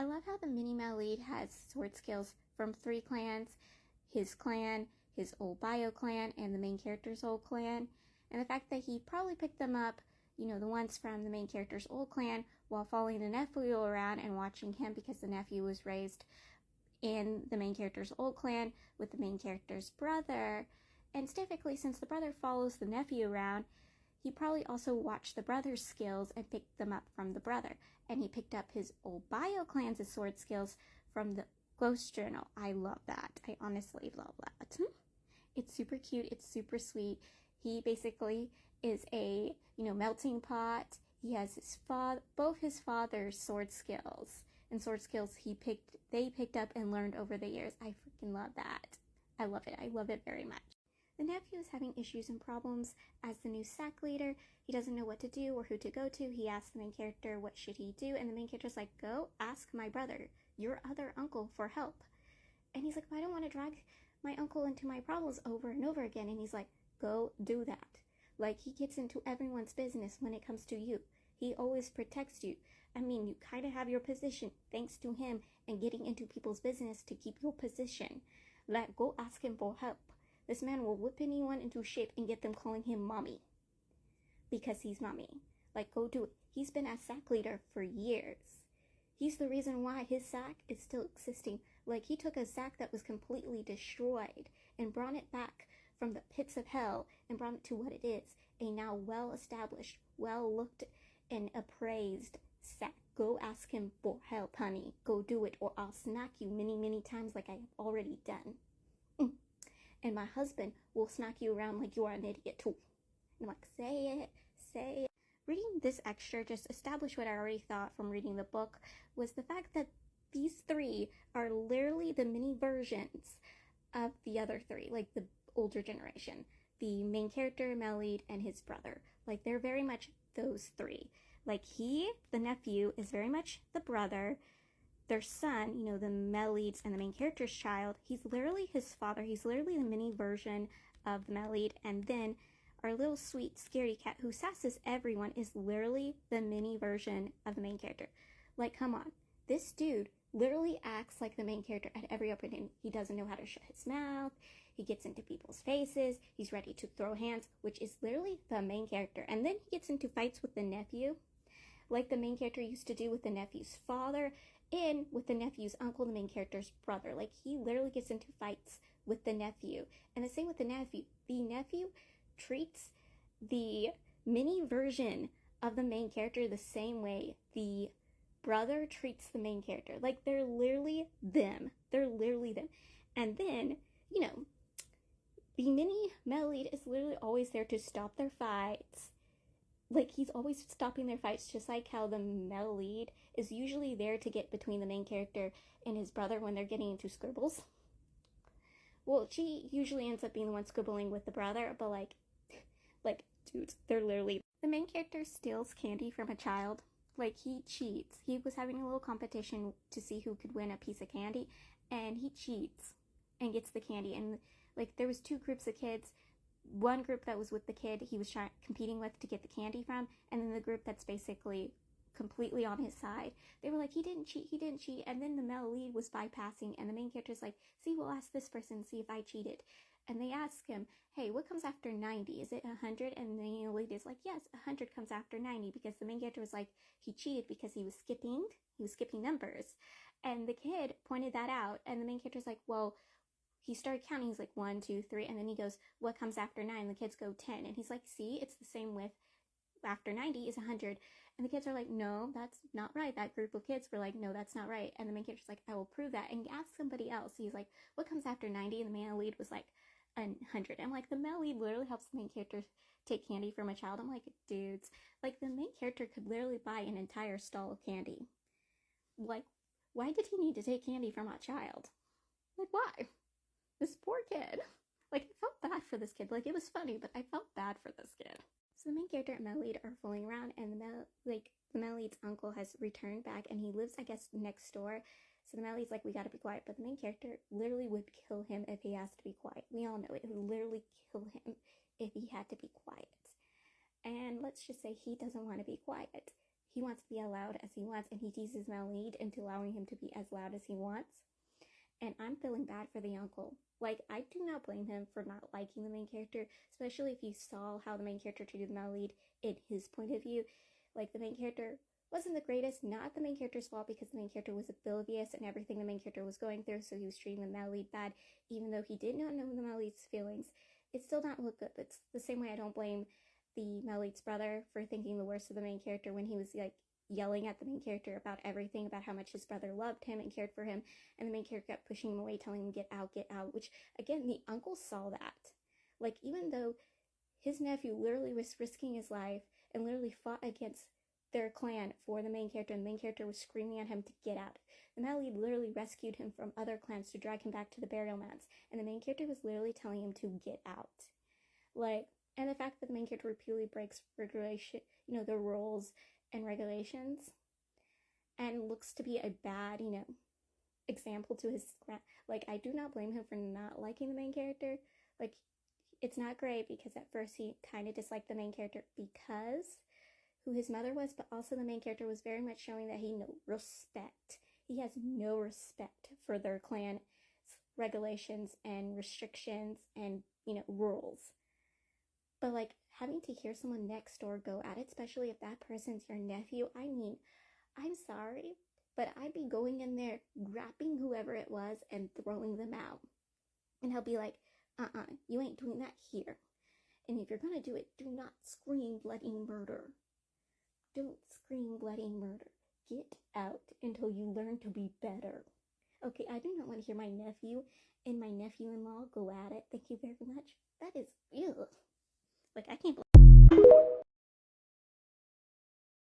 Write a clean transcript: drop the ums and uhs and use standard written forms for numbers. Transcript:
I love how the mini-male lead has sword skills from 3 clans, his old bio clan, and the main character's old clan. And the fact that he probably picked them up, the ones from the main character's old clan, while following the nephew around and watching him, because the nephew was raised in the main character's old clan with the main character's brother. And typically, since the brother follows the nephew around, he probably also watched the brother's skills and picked them up from the brother. And he picked up his old bio clan's sword skills from the Ghost Journal. I love that. I honestly love that. It's super cute. It's super sweet. He basically is a, melting pot. He has both his father's sword skills and sword skills they picked up and learned over the years. I freaking love that. I love it. I love it very much. The nephew is having issues and problems as the new sack leader. He doesn't know what to do or who to go to. He asks the main character what should he do, and the main character's like, go ask my brother, your other uncle, for help. And he's like, I don't want to drag my uncle into my problems over and over again. And he's like, go do that. Like, he gets into everyone's business when it comes to you. He always protects you. I mean, you kind of have your position thanks to him and getting into people's business to keep your position. Like, go ask him for help. This man will whip anyone into shape and get them calling him mommy. Because he's mommy. Like, go do it. He's been a sack leader for years. He's the reason why his sack is still existing. Like, he took a sack that was completely destroyed and brought it back from the pits of hell and brought it to what it is. A now well-established, well-looked, and appraised sack. Go ask him for help, honey. Go do it, or I'll smack you many, many times like I have already done. And my husband will smack you around like you are an idiot too. And I'm like, say it. Reading this extra just established what I already thought from reading the book, was the fact that these 3 are literally the mini versions of the other 3, like the older generation. The main character, male lead, and his brother. Like, they're very much those 3. Like, the nephew, is very much the brother. Their son, the male leads and the main character's child, he's literally his father. He's literally the mini version of the male lead. And then our little sweet scary cat who sasses everyone is literally the mini version of the main character. Like, come on. This dude literally acts like the main character at every opportunity. He doesn't know how to shut his mouth. He gets into people's faces. He's ready to throw hands, which is literally the main character. And then he gets into fights with the nephew, like the main character used to do with the nephew's father, and with the nephew's uncle, the main character's brother. Like, he literally gets into fights with the nephew. And the same with the nephew. The nephew treats the mini version of the main character the same way the brother treats the main character. Like, they're literally them. And then, the mini male lead is literally always there to stop their fights. Like, he's always stopping their fights, just like how the male lead is usually there to get between the main character and his brother when they're getting into scribbles. Well, she usually ends up being the one scribbling with the brother, but like, dudes, they're literally... The main character steals candy from a child. Like, he cheats. He was having a little competition to see who could win a piece of candy, and he cheats and gets the candy. And, like, there was 2 groups of kids. One group that was with the kid he was competing with to get the candy from, and then the group that's basically completely on his side. They were like, he didn't cheat, and then the male lead was bypassing, and the main character's like, see, we'll ask this person, see if I cheated. And they ask him, hey, what comes after 90? Is it 100? And the male lead is like, yes, 100 comes after 90, because the main character was like, he cheated because he was skipping numbers. And the kid pointed that out, and the main character's like, well, he started counting. He's like 1, 2, 3, and then he goes, what comes after 9? The kids go 10, and he's like, see, it's the same with after 90 is 100. And the kids are like, no, that's not right. That group of kids were like, no, that's not right. And the main character's like, I will prove that, and ask somebody else. He's like, what comes after 90? And the male lead was like, 100. I'm like, the male lead literally helps the main character take candy from a child. I'm like, dudes, like, the main character could literally buy an entire stall of candy. Like, why did he need to take candy from a child? Like, why? This poor kid. Like, I felt bad for this kid. Like, it was funny, but I felt bad for this kid. So the main character and male lead are fooling around, and the male lead's uncle has returned back, and he lives, I guess, next door. So the male lead's like, we gotta be quiet. But the main character literally would kill him if he has to be quiet. We all know it. It would literally kill him if he had to be quiet. And let's just say he doesn't want to be quiet. he wants to be as loud as he wants, and he teases Malid into allowing him to be as loud as he wants. And I'm feeling bad for the uncle. Like, I do not blame him for not liking the main character, especially if you saw how the main character treated Malid in his point of view. Like, the main character wasn't the greatest, not the main character's fault, because the main character was oblivious and everything the main character was going through, so he was treating the Malid bad, even though he did not know the Malid's feelings. It still not look good. It's the same way I don't blame the Malid's brother for thinking the worst of the main character when he was, like, yelling at the main character about everything, about how much his brother loved him and cared for him, and the main character kept pushing him away, telling him, get out, which, again, the uncle saw that. Like, even though his nephew literally was risking his life and literally fought against their clan for the main character, and the main character was screaming at him to get out. The Malid literally rescued him from other clans to drag him back to the burial mats, and the main character was literally telling him to get out. Like, and the fact that the main character repeatedly breaks regulation, the rules and regulations, and looks to be a bad, example to his clan. Like, I do not blame him for not liking the main character. Like, it's not great because at first he kind of disliked the main character because who his mother was, but also the main character was very much showing that he no respect. He has no respect for their clan regulations and restrictions and, rules. But, like, having to hear someone next door go at it, especially if that person's your nephew, I mean, I'm sorry, but I'd be going in there, grabbing whoever it was, and throwing them out. And he'll be like, you ain't doing that here. And if you're gonna do it, do not scream bloody murder. Don't scream bloody murder. Get out until you learn to be better. Okay, I do not want to hear my nephew and my nephew-in-law go at it. Thank you very much. That is, ugh. Like, I can't believe